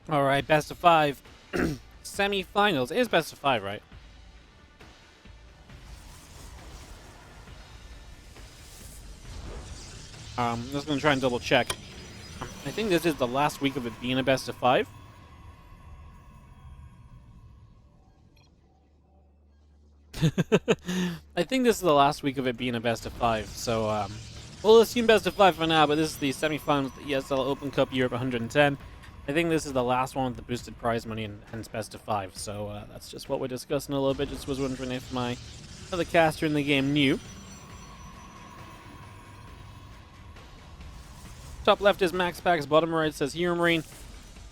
All right, best of 5. Semi-finals. It is best of 5, right? Just gonna try and double check. I think this is the last week of it being a best of 5. I think this is the last week of it being a best of 5, so we'll assume best of 5 for now, but this is the semi-finals of the ESL Open Cup Europe 110. I think this is the last one with the boosted prize money and hence best of 5, so that's just what we're discussing a little bit. Just was wondering if my other caster in the game knew. Top left is MaxPax, bottom right says HeroMarine.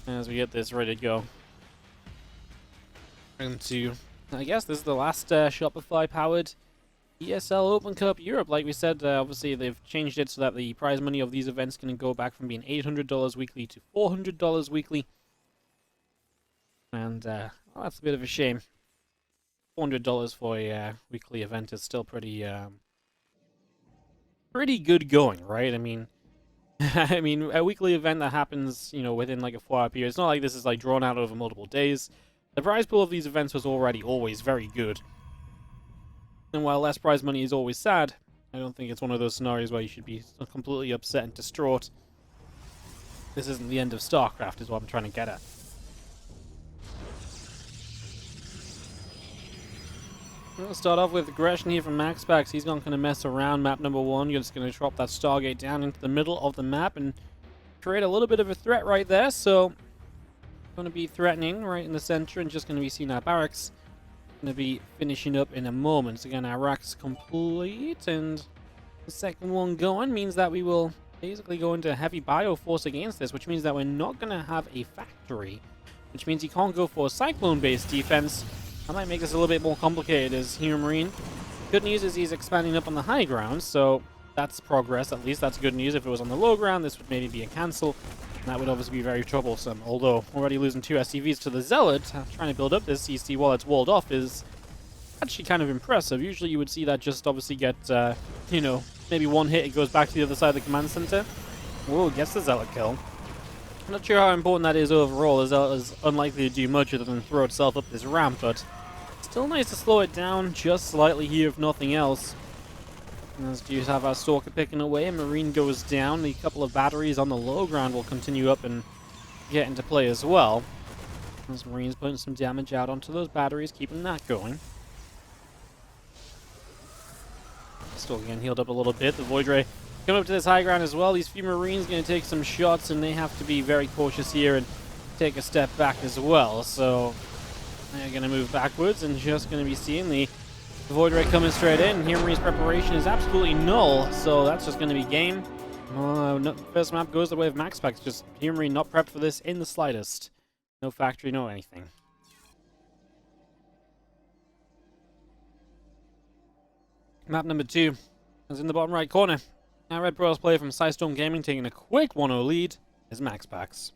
As we get this ready to go into, I guess this is the last Shopify-powered ESL Open Cup Europe. Like we said, obviously they've changed it so that the prize money of these events can go back from being $800 weekly to $400 weekly. And well, that's a bit of a shame. $400 for a weekly event is still pretty good going, right? I mean, I mean, a weekly event that happens, within like a 4-hour period. It's not like this is like drawn out over multiple days. The prize pool of these events was already always very good. And while less prize money is always sad, I don't think it's one of those scenarios where you should be completely upset and distraught. This isn't the end of StarCraft, is what I'm trying to get at. We'll start off with aggression here from MaxPax. He's not going to mess around. Map number 1, you're just going to drop that Stargate down into the middle of the map and create a little bit of a threat right there. So, going to be threatening right in the center and just going to be seeing our barracks. Going to be finishing up in a moment. So again, our rack's complete, and the second one going means that we will basically go into heavy bioforce against this, which means that we're not going to have a factory, which means he can't go for a cyclone-based defense. That might make this a little bit more complicated as HeroMarine. Good news is he's expanding up on the high ground, so that's progress. At least that's good news. If it was on the low ground, this would maybe be a cancel. And that would obviously be very troublesome. Although already losing 2 SCVs to the Zealot, trying to build up this CC while it's walled off is actually kind of impressive. Usually you would see that just obviously get, maybe one hit, it goes back to the other side of the command center. Whoa, gets the Zealot kill. I'm not sure how important that is overall. The Zealot is unlikely to do much other than throw itself up this ramp, but still nice to slow it down just slightly here, if nothing else. As you have our Stalker picking away, and Marine goes down. The couple of batteries on the low ground will continue up and get into play as well. As Marine's putting some damage out onto those batteries, keeping that going. Still getting healed up a little bit. The Void Ray coming up to this high ground as well. These few Marines going to take some shots, and they have to be very cautious here and take a step back as well. So they're going to move backwards and just going to be seeing the Void Ray coming straight in. HeroMarine's preparation is absolutely null, so that's just going to be game. First map goes the way of MaxPax. Just HeroMarine not prepped for this in the slightest. No factory, no anything. Map number 2 is in the bottom right corner. Now Red Pros player from Storm Gaming taking a quick 1-0 lead is MaxPax.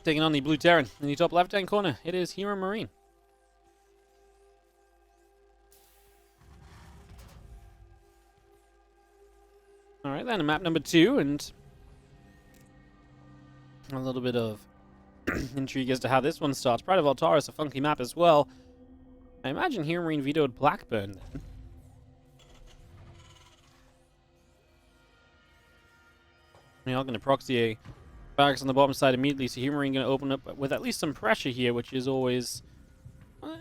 Taking on the Blue Terran in the top left-hand corner, it is HeroMarine. Alright then, map number 2, and a little bit of intrigue as to how this one starts. Pride of Altaris, a funky map as well. I imagine HeroMarine vetoed Blackburn then. We are going to proxy a barracks on the bottom side immediately, so HeroMarine going to open up with at least some pressure here, which is always,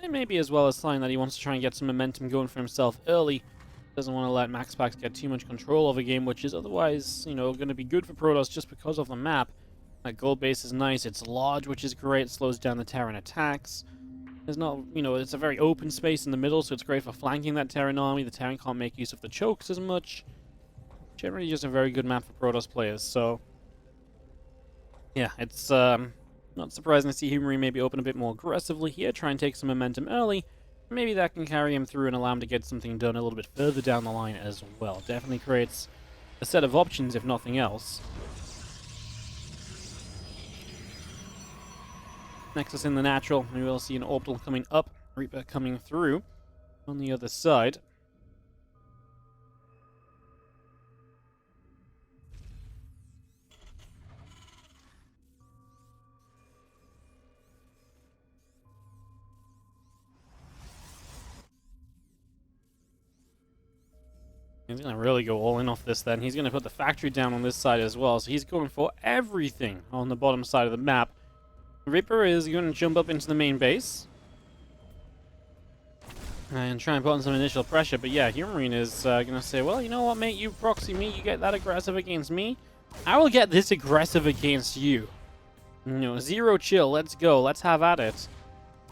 it may be as well a sign that he wants to try and get some momentum going for himself early. Doesn't want to let MaxPax get too much control of a game, which is otherwise, going to be good for Protoss just because of the map. That gold base is nice. It's large, which is great. It slows down the Terran attacks. There's not, it's a very open space in the middle, so it's great for flanking that Terran army. The Terran can't make use of the chokes as much. Generally just a very good map for Protoss players, so yeah, it's not surprising to see HeroMarine maybe open a bit more aggressively here, try and take some momentum early. Maybe that can carry him through and allow him to get something done a little bit further down the line as well. Definitely creates a set of options, if nothing else. Nexus in the natural. We will see an Orbital coming up, Reaper coming through on the other side. He's going to really go all in off this then. He's going to put the factory down on this side as well. So he's going for everything on the bottom side of the map. Reaper is going to jump up into the main base and try and put on some initial pressure. But yeah, HeroMarine is going to say, well, you know what, mate? You proxy me. You get that aggressive against me. I will get this aggressive against you. You know, zero chill. Let's go. Let's have at it.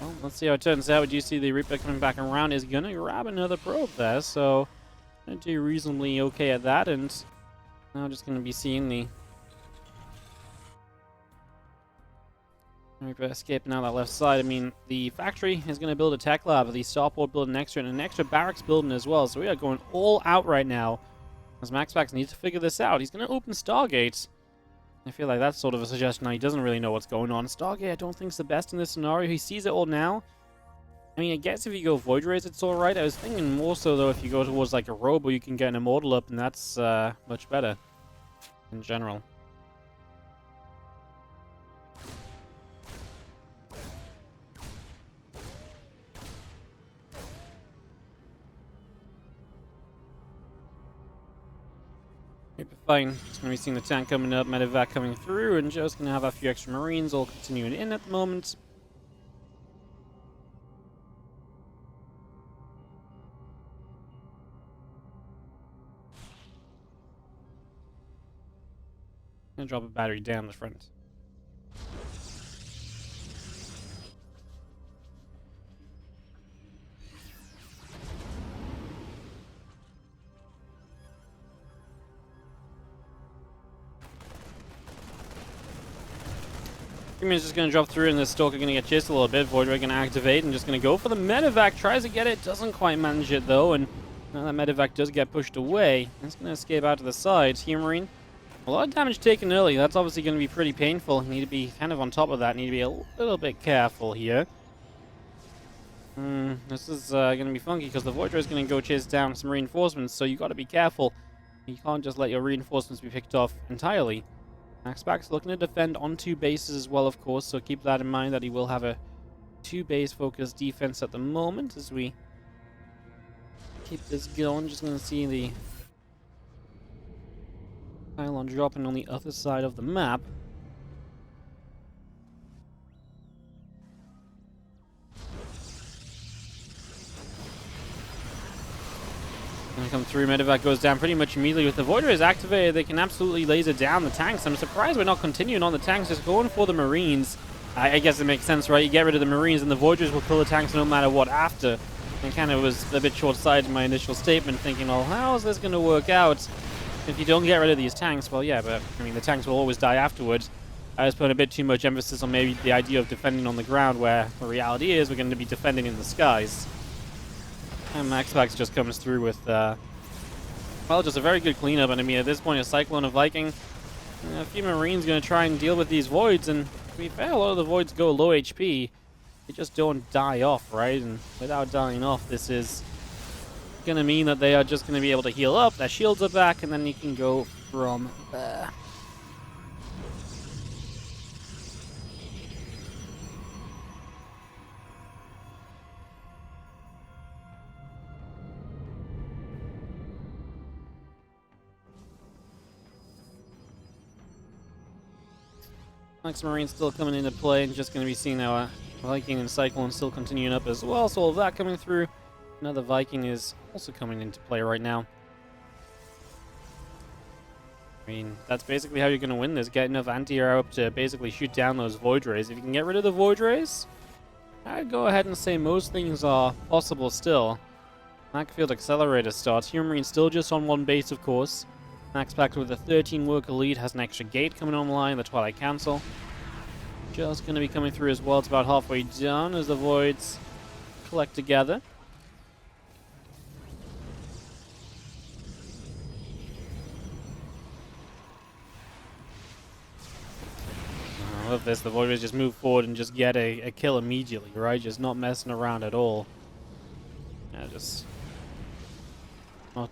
Well, let's see how it turns out. Do you see the Reaper coming back around? Is going to grab another probe there. So, going to do reasonably okay at that. And now just going to be seeing the Reaper escaping out that left side. I mean, the factory is going to build a tech lab. The starport building extra and an extra barracks building as well. So we are going all out right now. As MaxPax needs to figure this out. He's going to open Stargate. I feel like that's sort of a suggestion. Now, he doesn't really know what's going on. Stargate, I don't think is the best in this scenario. He sees it all now. I mean, I guess if you go Void Rays, it's alright. I was thinking more so, though, if you go towards, like, a Robo, you can get an Immortal up, and that's much better in general. Fine. Just going to be seeing the tank coming up, medevac coming through, and just going to have a few extra Marines all continuing in at the moment. Going to drop a battery down the front. Is just going to drop through, and the Stalker going to get chased a little bit. Void Ray going to activate and just going to go for the medevac. Tries to get it, doesn't quite manage it though, and now that medevac does get pushed away. It's going to escape out to the side. HeroMarine, a lot of damage taken early. That's obviously going to be pretty painful. Need to be kind of on top of that. Need to be a little bit careful here. This is going to be funky because the Void Ray is going to go chase down some reinforcements, so you got to be careful. You can't just let your reinforcements be picked off entirely. MaxPax looking to defend on 2 bases as well, of course, so keep that in mind that he will have a 2-base focused defense at the moment as we keep this going. Just going to see the pylon dropping on the other side of the map. Gonna come through, medevac goes down pretty much immediately. With the Void Rays activated, they can absolutely laser down the tanks. I'm surprised we're not continuing on the tanks, just going for the Marines. I guess it makes sense, right? You get rid of the Marines and the Void Rays will kill the tanks no matter what after. And kind of was a bit short-sighted in my initial statement, thinking, well, how is this going to work out if you don't get rid of these tanks? Well, yeah, but, I mean, the tanks will always die afterwards. I was putting a bit too much emphasis on maybe the idea of defending on the ground, where the reality is we're going to be defending in the skies. And MaxPax just comes through with, well, just a very good cleanup. And I mean, at this point, a Cyclone, a Viking, a few Marines going to try and deal with these Voids. And to be fair, a lot of the Voids go low HP. They just don't die off, right? And without dying off, this is going to mean that they are just going to be able to heal up. Their shields are back, and then you can go from there. Marine still coming into play, and just going to be seeing our Viking and Cyclone still continuing up as well. So all of that coming through. Another Viking is also coming into play right now. I mean, that's basically how you're going to win this. Get enough anti-air up to basically shoot down those Void Rays. If you can get rid of the Void Rays, I'd go ahead and say most things are possible still. Macfield Accelerator starts. HeroMarine still just on 1 base, of course. MaxPax with a 13 worker lead has an extra gate coming online, the Twilight Council. Just going to be coming through as well. It's about halfway done as the Voids collect together. I love this. The Voids just move forward and just get a kill immediately, right? Just not messing around at all. Yeah, just not...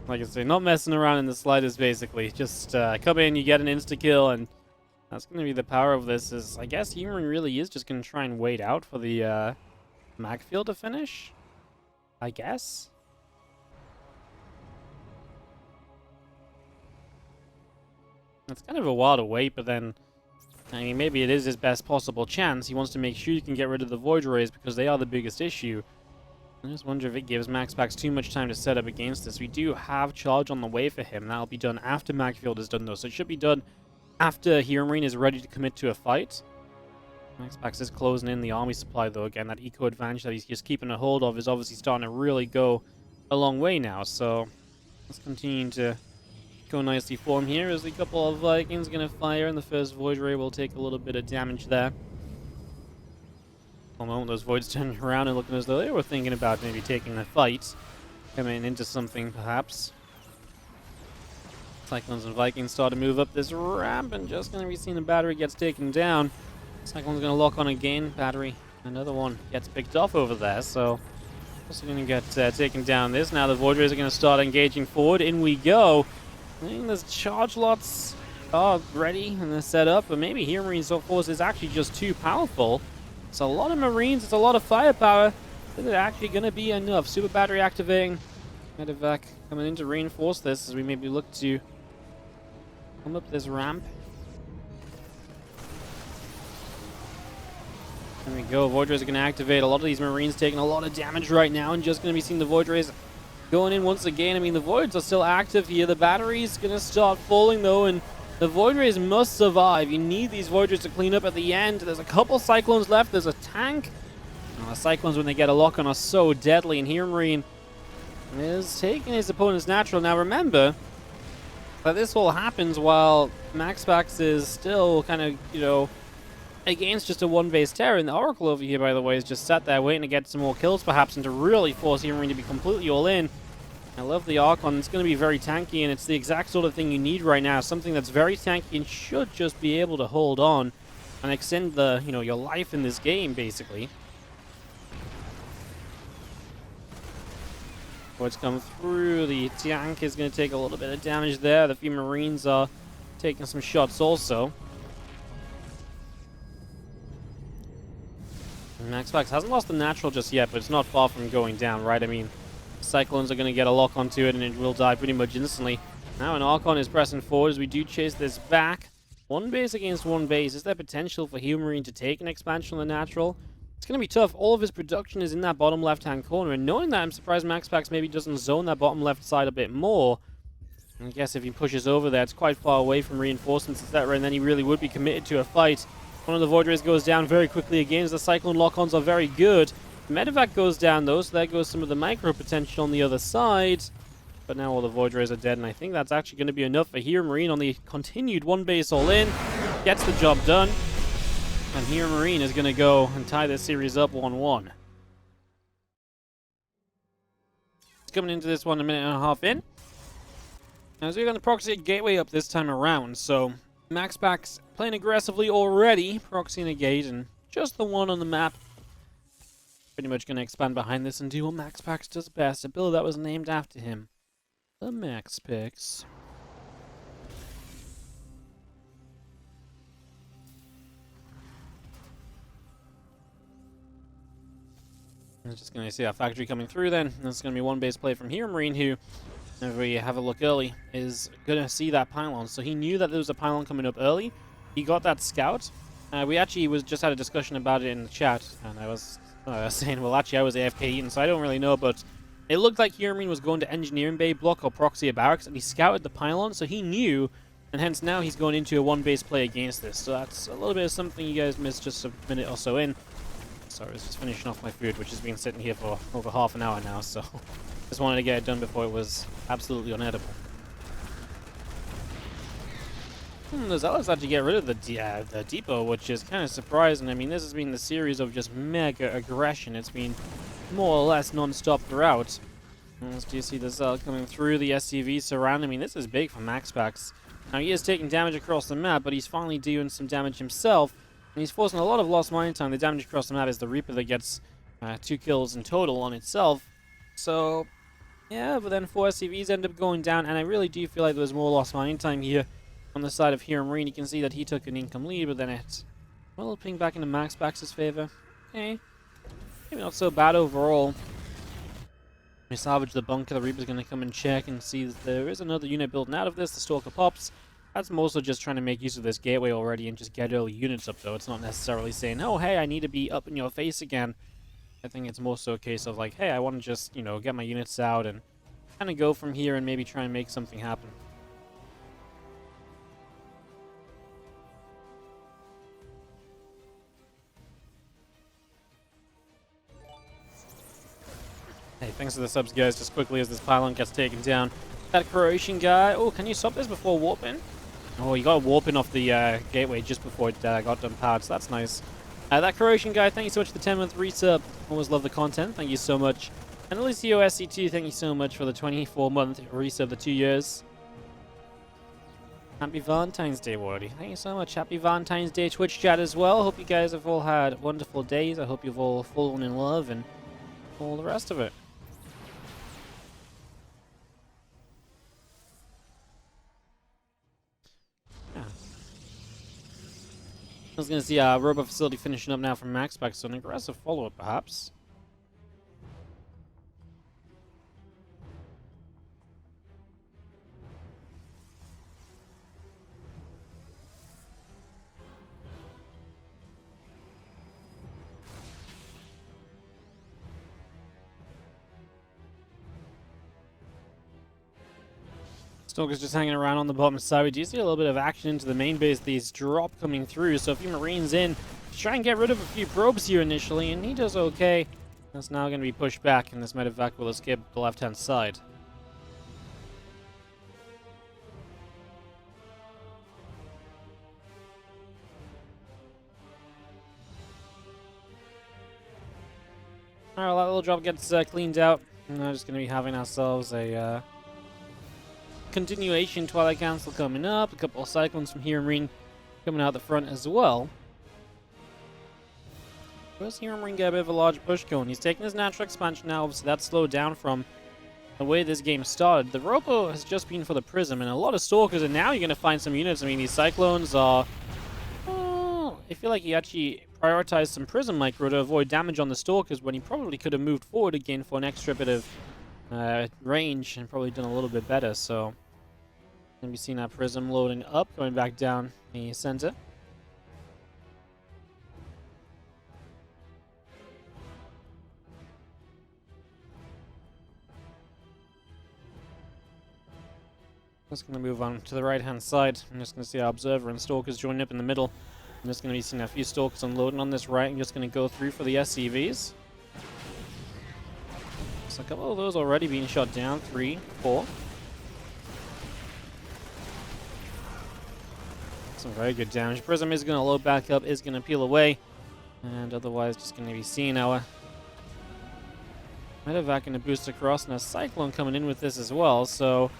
like I say, not messing around in the slightest, basically. Just come in, you get an insta-kill, and that's going to be the power of this. Is I guess HeroMarine really is just going to try and wait out for the Macfield to finish, I guess. It's kind of a while to wait, but then, I mean, maybe it is his best possible chance. He wants to make sure he can get rid of the Void Rays because they are the biggest issue. I just wonder if it gives MaxPax too much time to set up against this. We do have charge on the way for him. That'll be done after Magfield is done, though. So it should be done after HeroMarine is ready to commit to a fight. MaxPax is closing in the army supply, though. Again, that eco advantage that he's just keeping a hold of is obviously starting to really go a long way now. So let's continue to go nicely for him here as a couple of Vikings going to fire, and the first Void Ray will take a little bit of damage there. For a moment, those Voids turning around and looking as though they were thinking about maybe taking a fight, coming into something perhaps. Cyclones and Vikings start to move up this ramp, and just going to be seeing the battery gets taken down. Cyclone's going to lock on again. Battery, another one gets picked off over there, so also going to get taken down this. Now the Void Rays are going to start engaging forward. In we go. I think there's charge lots are ready and they're set up, but maybe HeroMarine's force is actually just too powerful. It's a lot of Marines, it's a lot of firepower. Is it actually going to be enough? Super battery activating. Medevac coming in to reinforce this as we maybe look to come up this ramp. There we go. Void Rays are going to activate. A lot of these Marines taking a lot of damage right now, and just going to be seeing the Void Rays going in once again. I mean, the Voids are still active here. The battery's going to start falling, though, and the Void Rays must survive. You need these Void Rays to clean up at the end. There's a couple Cyclones left. There's a tank. Oh, the Cyclones, when they get a lock on, are so deadly, and HeroMarine is taking his opponent's natural. Now, remember that this all happens while MaxPax is still kind of, you know, against just a one-base terror, and the Oracle over here, by the way, is just sat there waiting to get some more kills, perhaps, and to really force HeroMarine to be completely all in. I love the Archon. It's going to be very tanky, and it's the exact sort of thing you need right now. Something that's very tanky and should just be able to hold on and extend the, you know, your life in this game, basically. What's come through? The tank is going to take a little bit of damage there. The few Marines are taking some shots also. MaxPax hasn't lost the natural just yet, but it's not far from going down, right? I mean, Cyclones are going to get a lock onto it, and it will die pretty much instantly. Now an Archon is pressing forward as we do chase this back. One base against one base. Is there potential for HeroMarine to take an expansion on the natural? It's going to be tough. All of his production is in that bottom left-hand corner, and knowing that, I'm surprised MaxPax maybe doesn't zone that bottom left side a bit more. I guess if he pushes over there, it's quite far away from reinforcements, etc., and then he really would be committed to a fight. One of the Void Rays goes down very quickly again as the Cyclone lock-ons are very good. Medevac goes down though, so there goes some of the micro potential on the other side. But now all the Void Rays are dead, and I think that's actually going to be enough for HeroMarine on the continued one base all in. Gets the job done. And HeroMarine is going to go and tie this series up 1-1. It's coming into this one a minute and a half in. As we're going to proxy a gateway up this time around, so MaxPax playing aggressively already, proxying a gate, and just the one on the map. Pretty much going to expand behind this and do what MaxPax does best, a build that was named after him. The MaxPax. I'm just going to see our factory coming through then. That's going to be one base play from HeroMarine, who, if we have a look early, is going to see that pylon. So he knew that there was a pylon coming up early. He got that scout. We actually just had a discussion about it in the chat, and I was saying, well, actually, I was AFK eating, so I don't really know, but it looked like HeroMarine was going to engineering bay block or proxy a barracks, and he scouted the pylon, so he knew, and hence now he's going into a one-base play against this. So that's a little bit of something you guys missed just a minute or so in. Sorry, I was just finishing off my food, which has been sitting here for over half an hour now, so just wanted to get it done before it was absolutely unedible. The Zealots had to get rid of the depot, which is kind of surprising. I mean, this has been the series of just mega aggression. It's been more or less non-stop throughout. As you see the Zealot coming through, the SCV surround. I mean, this is big for MaxPax. Now, he is taking damage across the map, but he's finally doing some damage himself. And he's forcing a lot of lost mining time. The damage across the map is the Reaper that gets 2 kills in total on itself. So, yeah, but then 4 SCVs end up going down, and I really do feel like there was more lost mining time here. On the side of HeroMarine, you can see that he took an income lead, but then it, well, ping back into MaxPax's favor. Okay, maybe not so bad overall. We salvage the bunker. The Reaper's going to come and check and see that there is another unit building out of this. The Stalker pops. That's mostly just trying to make use of this gateway already and just get early units up, though. It's not necessarily saying, oh, hey, I need to be up in your face again. I think it's more so a case of like, hey, I want to just, you know, get my units out and kind of go from here and maybe try and make something happen. Hey, thanks for the subs, guys. Just quickly as this pylon gets taken down. That Croatian guy. Oh, can you stop this before warping? Oh, you got warping off the gateway just before it got done powered, so that's nice. That Croatian guy, thank you so much for the 10-month resub. Always love the content. Thank you so much. And Alicio SC2, thank you so much for the 24-month resub, the 2 years. Happy Valentine's Day, Wardy. Thank you so much. Happy Valentine's Day, Twitch chat as well. Hope you guys have all had wonderful days. I hope you've all fallen in love and all the rest of it. Yeah. I was going to see a robot facility finishing up now from MaxPax, so an aggressive follow-up, perhaps. Stalker's just hanging around on the bottom side. We do see a little bit of action into the main base. These drop coming through, so a few Marines in. Try and get rid of a few probes here initially, and he does okay. That's now going to be pushed back, and this medevac will escape the left-hand side. Alright, well, that little drop gets cleaned out. And we're just going to be having ourselves a continuation Twilight Council coming up. A couple of Cyclones from HeroMarine coming out the front as well. Does HeroMarine get a bit of a large push going? He's taking his natural expansion now. Obviously, that's slowed down from the way this game started. The Robo has just been for the Prism, and a lot of Stalkers, and now you're going to find some units. I mean, these Cyclones are... I feel like he actually prioritized some Prism Micro to avoid damage on the Stalkers when he probably could have moved forward again for an extra bit of range and probably done a little bit better. So, going to be seeing that Prism loading up, going back down the center. Just going to move on to the right-hand side. I'm just going to see our Observer and Stalkers joining up in the middle. I'm just going to be seeing a few Stalkers unloading on this right. I'm just going to go through for the SCVs. So a couple of those already being shot down. 3, 4. Some very good damage. Prism is going to load back up, is going to peel away. And otherwise just going to be seeing our medevac going to boost across, and a Cyclone coming in with this as well. So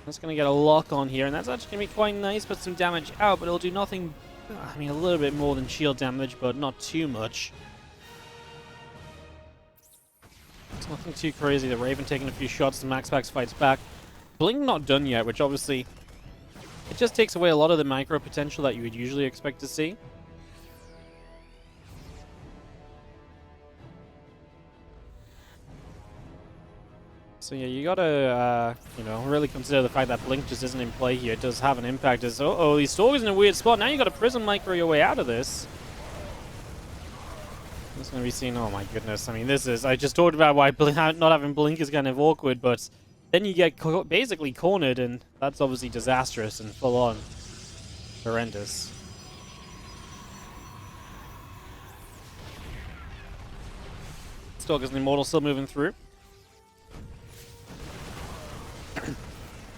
that's going to get a lock on here, and that's actually going to be quite nice. Put some damage out, but it'll do nothing. I mean, a little bit more than shield damage, but not too much. It's nothing too crazy. The Raven taking a few shots, the MaxPax fights back. Blink not done yet, which obviously it just takes away a lot of the micro potential that you would usually expect to see. So yeah, you gotta, you know, really consider the fact that Blink just isn't in play here. It does have an impact. As uh-oh, these Stalkers in a weird spot. Now you got a Prism Micro your way out of this. It's gonna be seen. Oh my goodness! I mean, this is. I just talked about why not having Blink is kind of awkward, but then you get basically cornered, and that's obviously disastrous and full on horrendous. Stalkers and Immortal still moving through.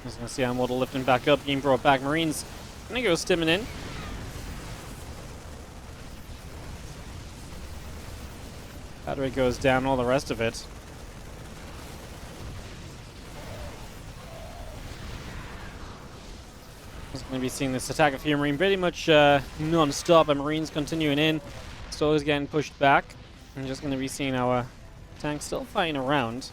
Just gonna see our Immortal lifting back up, being brought back. Marines gonna go stimming in. Battery goes down, all the rest of it. Just gonna be seeing this attack of HeroMarine pretty much non-stop, and Marines continuing in. Stalkers getting pushed back. I'm just gonna be seeing our tanks still fighting around.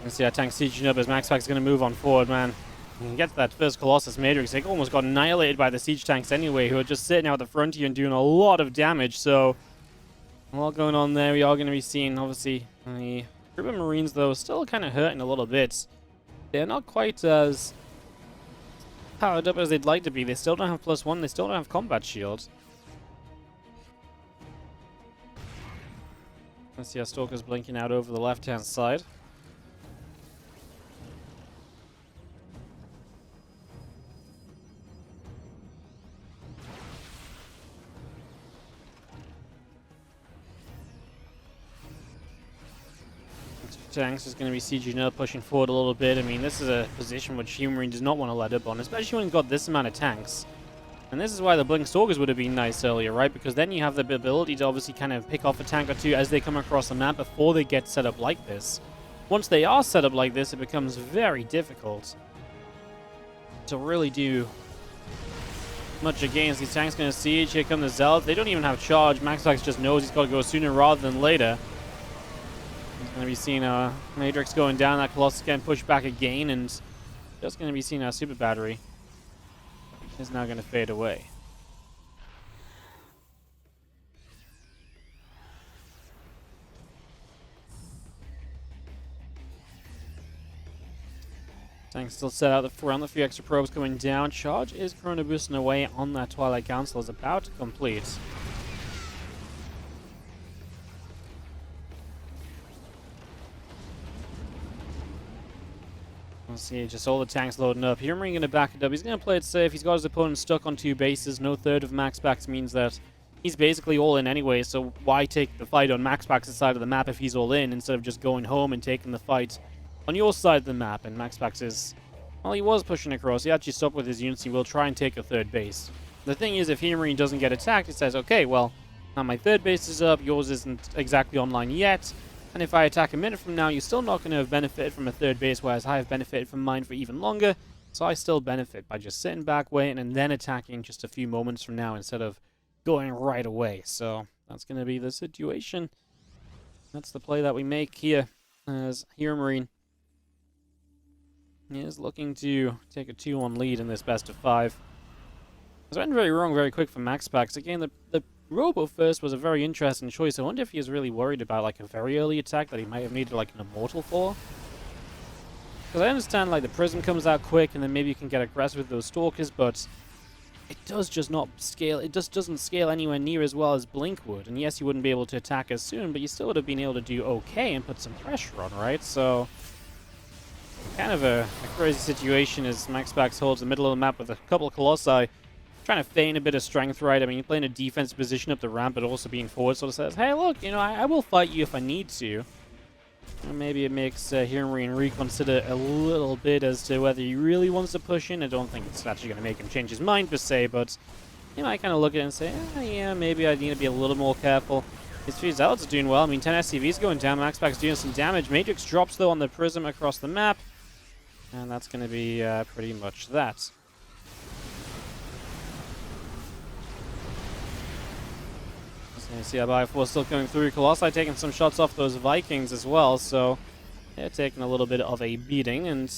You see our tank sieging up as MaxPax is going to move on forward, man. And get that first Colossus Matrix. They almost got annihilated by the siege tanks anyway, who are just sitting out the front here and doing a lot of damage. So, a lot going on there. We are going to be seeing, obviously, the group of Marines, though, still kind of hurting a little bit. They're not quite as powered up as they'd like to be. They still don't have +1. They still don't have combat shields. Let's see our Stalkers blinking out over the left-hand side. Tanks is going to be sieging up, pushing forward a little bit. I mean, this is a position which HeroMarine does not want to let up on, especially when you've got this amount of tanks. And this is why the Blink Stalkers would have been nice earlier, right? Because then you have the ability to obviously kind of pick off a tank or two as they come across the map before they get set up like this. Once they are set up like this, it becomes very difficult to really do much against these tanks. Going to siege. Here come the Zealots. They don't even have charge. MaxPax just knows he's got to go sooner rather than later. He's going to be seeing Matrix going down. That Colossus getting pushed back again, and just going to be seeing our Super Battery is now going to fade away. Tanks still set out the front. The few extra probes coming down. Charge is Chrono boosting away on that Twilight Council. Is about to complete. Let's see, just all the tanks loading up. HeroMarine going to back it up. He's going to play it safe. He's got his opponent stuck on 2 bases. No third of MaxPax means that he's basically all in anyway, so why take the fight on MaxPax's side of the map if he's all in instead of just going home and taking the fight on your side of the map? And MaxPax is, well, he was pushing across. He actually stopped with his units. He will try and take a third base. The thing is, if HeroMarine doesn't get attacked, it says, okay, well, now my third base is up. Yours isn't exactly online yet. And if I attack a minute from now, you're still not going to have benefited from a third base, whereas I have benefited from mine for even longer. So I still benefit by just sitting back, waiting, and then attacking just a few moments from now instead of going right away. So that's going to be the situation. That's the play that we make here as HeroMarine is looking to take a 2-1 lead in this best of 5. It went very wrong very quick for MaxPax. Again, the Robo first was a very interesting choice. I wonder if he was really worried about like a very early attack that he might have needed like an Immortal for. Because I understand like the Prism comes out quick and then maybe you can get aggressive with those Stalkers, but it does just not scale. It just doesn't scale anywhere near as well as Blink would. And yes, you wouldn't be able to attack as soon, but you still would have been able to do okay and put some pressure on, right? So kind of a crazy situation as MaxPax holds the middle of the map with a couple of Colossi. Trying to feign a bit of strength, right? I mean, you're playing a defensive position up the ramp, but also being forward sort of says, hey, look, you know, I will fight you if I need to. And maybe it makes HeroMarine reconsider a little bit as to whether he really wants to push in. I don't think it's actually going to make him change his mind per se, but you know, I kind of look at it and say, yeah, maybe I need to be a little more careful. His 3 Zealots are doing well. I mean, 10 SCVs going down. MaxPax doing some damage. Matrix drops, though, on the Prism across the map. And that's going to be pretty much that. You see our Bioforce still coming through. Colossi taking some shots off those Vikings as well, so they're taking a little bit of a beating, and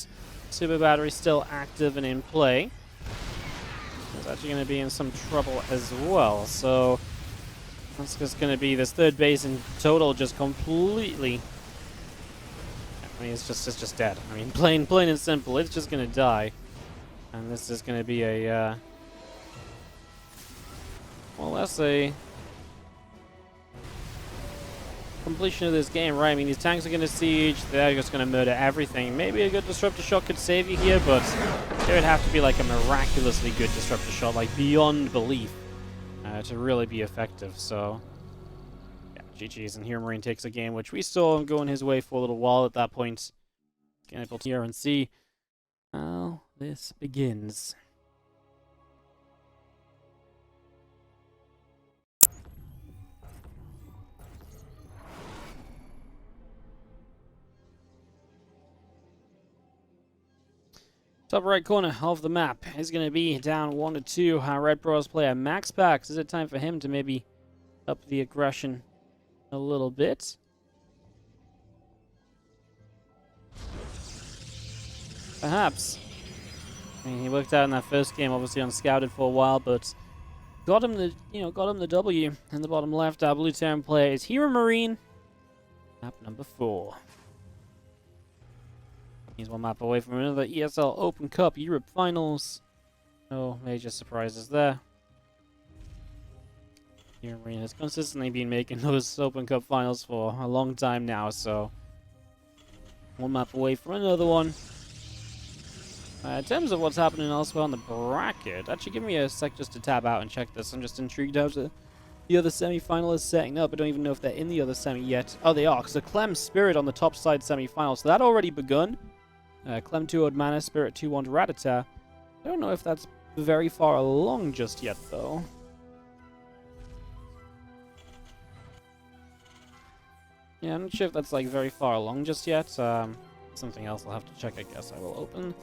Super Battery still active and in play. It's actually going to be in some trouble as well, so that's just going to be this third base in total just completely... I mean, it's just dead. I mean, plain and simple, it's just going to die. And this is going to be a... well, that's a... completion of this game, right? I mean, these tanks are going to siege, they're just going to murder everything. Maybe a good Disruptor Shot could save you here, but there would have to be like a miraculously good Disruptor Shot, like beyond belief, to really be effective. So, yeah, GG's, and HeroMarine takes a game, which we saw him going his way for a little while at that point. Get able to hear and see how this begins. Top right corner of the map is going to be down 1-2. Our Red Bros player MaxPax. Is it time for him to maybe up the aggression a little bit? Perhaps. I mean, he worked out in that first game, obviously unscouted for a while, but got him the W. In the bottom left, our blue Terran player is HeroMarine. Map number 4. He's one map away from another ESL Open Cup Europe finals. No major surprises there. HeroMarine has consistently been making those Open Cup finals for a long time now, so one map away from another one. In terms of what's happening elsewhere on the bracket, actually give me a sec just to tab out and check this. I'm just intrigued how the other semi-finalists setting up. I don't even know if they're in the other semi yet. Oh, they are, because the Clem Spirit on the top side semi-final. So that already begun. Clem 2-0'd Mana, Spirit 2-1 Ratata. I don't know if that's very far along just yet, though. Yeah, I'm not sure if that's like very far along just yet. Something else I'll have to check, I guess. I will open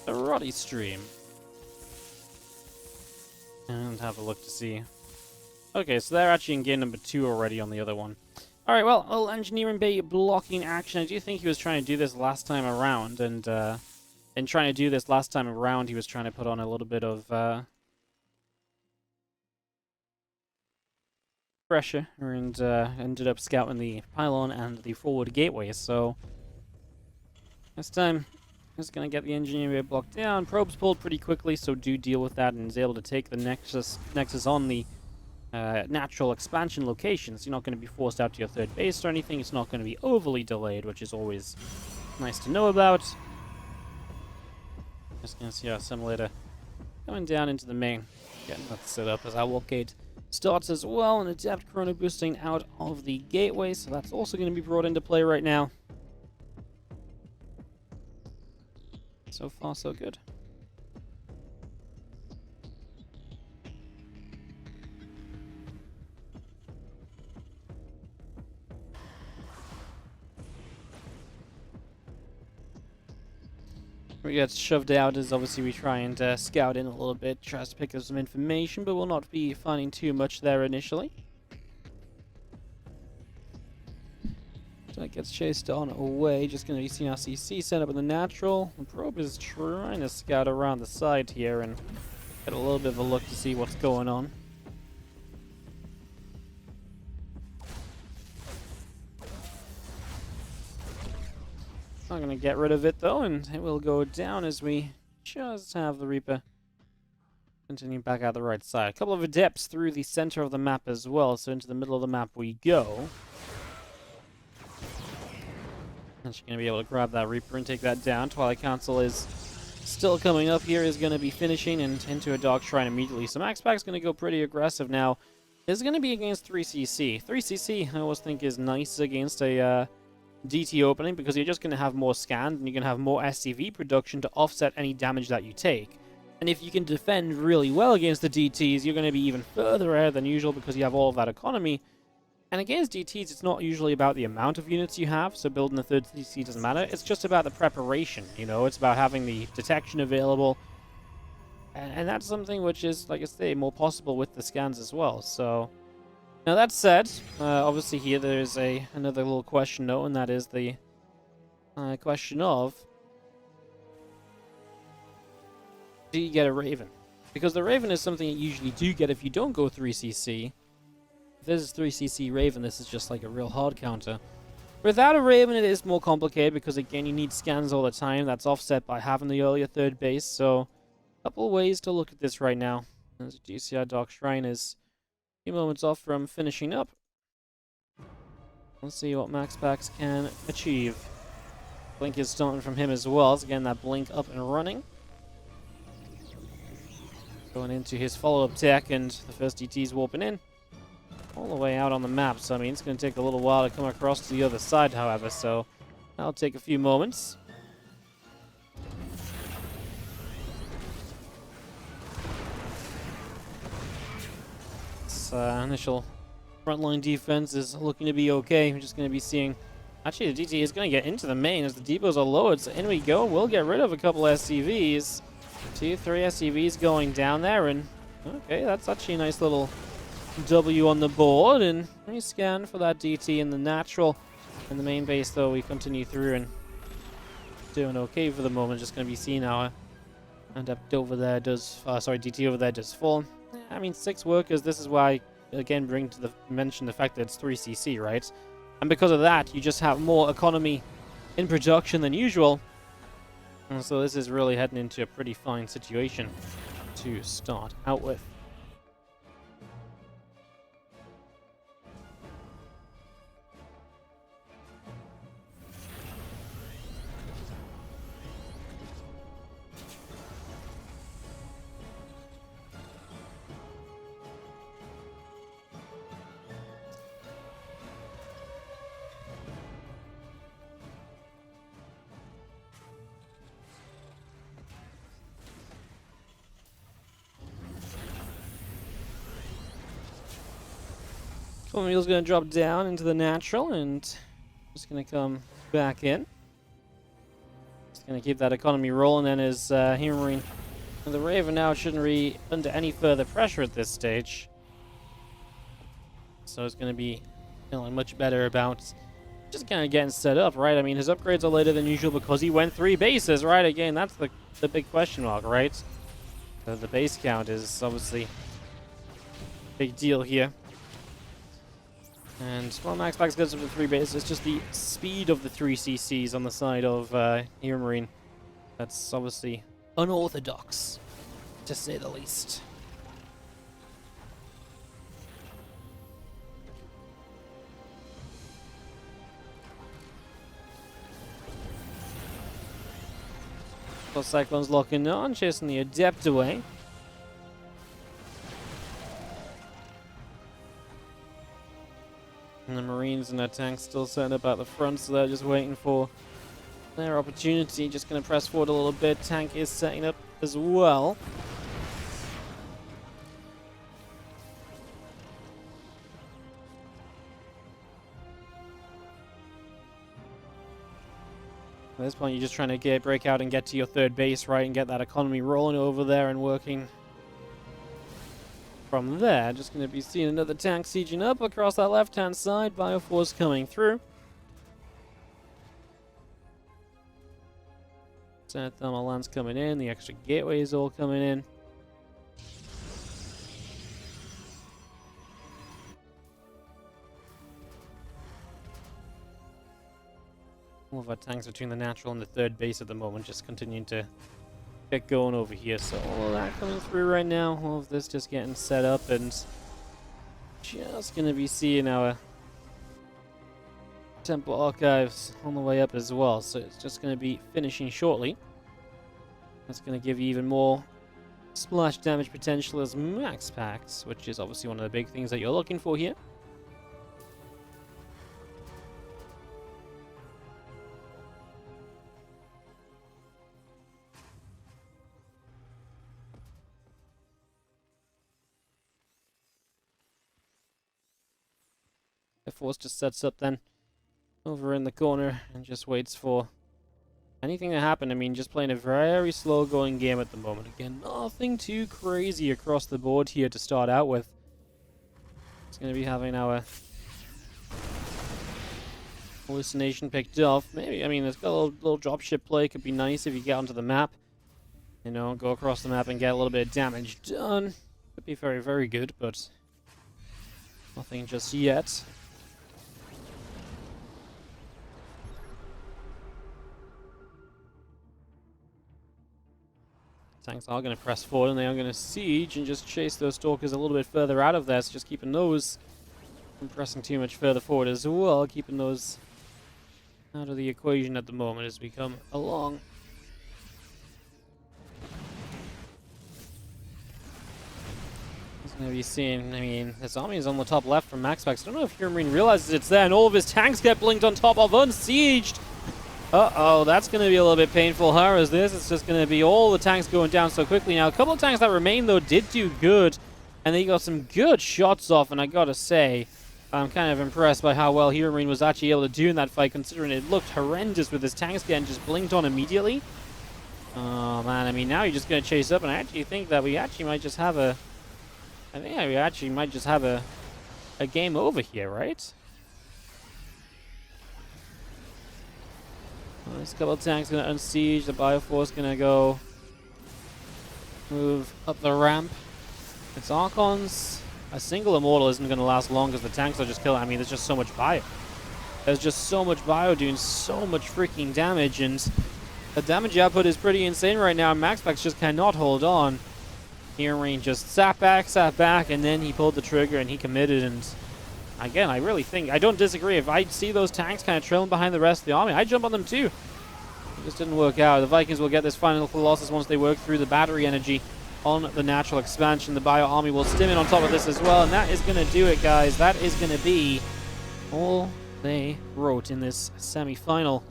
the Roddy stream and have a look to see. Okay, so they're actually in game number 2 already on the other one. Alright, well, a little engineering bay blocking action. I do think he was trying to do this last time around, and in trying to do this last time around, he was trying to put on a little bit of pressure, and ended up scouting the pylon and the forward gateway, so this time just going to get the engineering bay blocked down. Probes pulled pretty quickly, so do deal with that, and is able to take the Nexus on the natural expansion locations. You're not going to be forced out to your third base or anything. It's not going to be overly delayed, which is always nice to know about. Just going to see our simulator coming down into the main, getting that set up as our warp gate starts as well, and Adept Chrono boosting out of the gateway, so that's also going to be brought into play right now. So far, so good. What gets shoved out is obviously we try and scout in a little bit, tries to pick up some information, but we'll not be finding too much there initially. So it gets chased on away, just going to be seeing our CC set up in the natural. The probe is trying to scout around the side here and get a little bit of a look to see what's going on. Not going to get rid of it though, and it will go down as we just have the Reaper continue back out the right side. A couple of adepts through the center of the map as well, so into the middle of the map we go. And she's going to be able to grab that Reaper and take that down. Twilight Council is still coming up here, is going to be finishing and into a Dark Shrine immediately. So MaxPax is going to go pretty aggressive now. This is going to be against 3CC. 3CC I always think is nice against a DT opening, because you're just going to have more scanned and you're going to have more SCV production to offset any damage that you take. And if you can defend really well against the DTs, you're going to be even further ahead than usual because you have all of that economy. And against DTs, it's not usually about the amount of units you have, so building the third CC doesn't matter. It's just about the preparation, you know? It's about having the detection available. And that's something which is, like I say, more possible with the scans as well, so... Now that said, obviously here there is another little question note, and that is the question of... do you get a Raven? Because the Raven is something you usually do get if you don't go 3CC. If this is 3CC Raven, this is just like a real hard counter. Without a Raven, it is more complicated because, again, you need scans all the time. That's offset by having the earlier third base. So, a couple ways to look at this right now. As GCR Dark Shrine is a few moments off from finishing up. Let's see what MaxPax can achieve. Blink is starting from him as well. So, again, that Blink up and running. Going into his follow-up tech, and the first DT's warping in. All the way out on the map, so I mean, it's going to take a little while to come across to the other side, however, so that'll take a few moments. This initial frontline defense is looking to be okay. We're just going to be seeing... Actually, the DT is going to get into the main as the depots are lowered, so in we go. We'll get rid of a couple SCVs. 2, 3 SCVs going down there, and okay, that's actually a nice little W on the board, and we scan for that DT in the natural. In the main base, though, we continue through and doing okay for the moment. Just going to be seeing our Adept over there does, DT over there does fall. I mean, 6 workers, this is why, again, mention the fact that it's 3cc, right? And because of that, you just have more economy in production than usual. And so this is really heading into a pretty fine situation to start out with. Wheel's going to drop down into the natural and just going to come back in. Just going to keep that economy rolling then as HeroMarine and the Raven now shouldn't be under any further pressure at this stage. So it's going to be feeling much better about just kind of getting set up, right? I mean, his upgrades are later than usual because he went 3 bases, right? Again, that's the big question mark, right? The base count is obviously a big deal here. And while MaxPax goes up to 3 bases, it's just the speed of the 3CCs on the side of HeroMarine that's obviously unorthodox, to say the least. Plus Cyclone's locking on, chasing the Adept away. And the Marines and their tanks still setting up at the front, so they're just waiting for their opportunity. Just going to press forward a little bit. Tank is setting up as well. At this point, you're just trying to break out and get to your 3rd base, right, and get that economy rolling over there and working. From there, just going to be seeing another tank sieging up across that left-hand side. Bioforce coming through. Senate Thermal Lance coming in. The extra gateway is all coming in. All of our tanks between the natural and the 3rd base at the moment, just continuing to get going over here. So all of that coming through right now. All of this just getting set up and just going to be seeing our Temple Archives on the way up as well. So it's just going to be finishing shortly. That's going to give you even more splash damage potential as MaxPax, which is obviously one of the big things that you're looking for here. Force just sets up then over in the corner and just waits for anything to happen. I mean, just playing a very slow going game at the moment. Again, nothing too crazy across the board here to start out with. It's going to be having our hallucination picked off. Maybe, I mean, it's got a little dropship play. Could be nice if you get onto the map. You know, go across the map and get a little bit of damage done. Could be very, very good, but nothing just yet. Tanks are going to press forward and they are going to siege and just chase those stalkers a little bit further out of there. So just keeping those from pressing too much further forward as well. Keeping those out of the equation at the moment as we come along. As going to be seeing, I mean, this army is on the top left from MaxPax. I don't know if HeroMarine realizes it's there and all of his tanks get blinked on top of unsieged. Uh-oh, that's going to be a little bit painful, huh? As this, it's just going to be all the tanks going down so quickly. Now, a couple of tanks that remain, though, did do good. And they got some good shots off. And I got to say, I'm kind of impressed by how well HeroMarine was actually able to do in that fight, considering it looked horrendous with his tanks getting just blinked on immediately. Oh, man, I mean, now you're just going to chase up. And I actually think that we actually might just have a... I think we actually might just have a game over here, right? This couple of tanks going to unsiege. The Bioforce going to go move up the ramp. It's Archons. A single Immortal isn't going to last long because the tanks are just killing. I mean, there's just so much bio. There's just so much bio doing so much freaking damage, and the damage output is pretty insane right now. MaxPax just cannot hold on. HeroMarine just sat back, and then he pulled the trigger and he committed. And again, I really think, I don't disagree. If I see those tanks kind of trailing behind the rest of the army, I jump on them too. It just didn't work out. The Vikings will get this final Colossus once they work through the battery energy on the natural expansion. The bio army will stim in on top of this as well, and that is going to do it, guys. That is going to be all they wrote in this semi-final.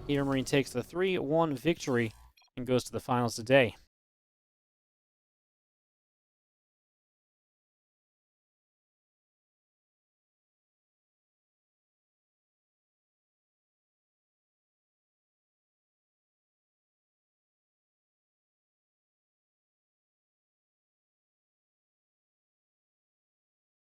HeroMarine takes the 3-1 victory and goes to the finals today.